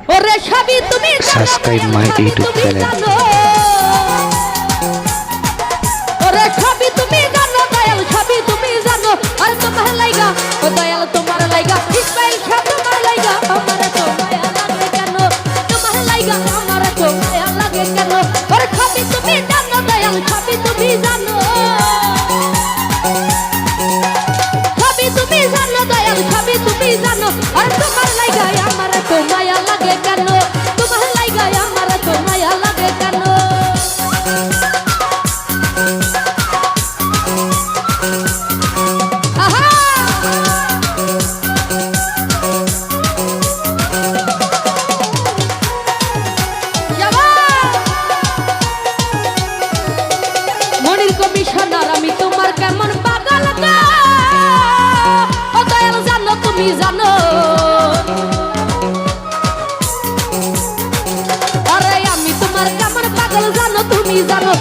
ওরে সবই তুমি সাবস্ক্রাইব মাই ইউটিউব চ্যানেল। ওরে সবই তুমি জানো দয়াল, সবই তুমি জানো। আর তোমার লাইগা ও দয়াল, তোমার লাইগা ইসমাইল শাহ, তোমার লাইগা আমার তো মায়া লাগে কেন? তোমার লাইগা আমার তো মায়া লাগে কেন? ওরে সবই তুমি জানো দয়াল, সবই তুমি জানো। সবই তুমি জানো দয়াল, সবই তুমি জানো। আর তোমার লাইগা আমার তো মায়া লাগে কেন? তোমার লাইগা আমার তো মায়া লাগে কেন? মনির কমিশনার আমি তোমার কেমন পাগল গো, ও দয়াল জানো তুমি জানো। আরে আমি তোমার কেমন পাগল জানো তুমি জানো।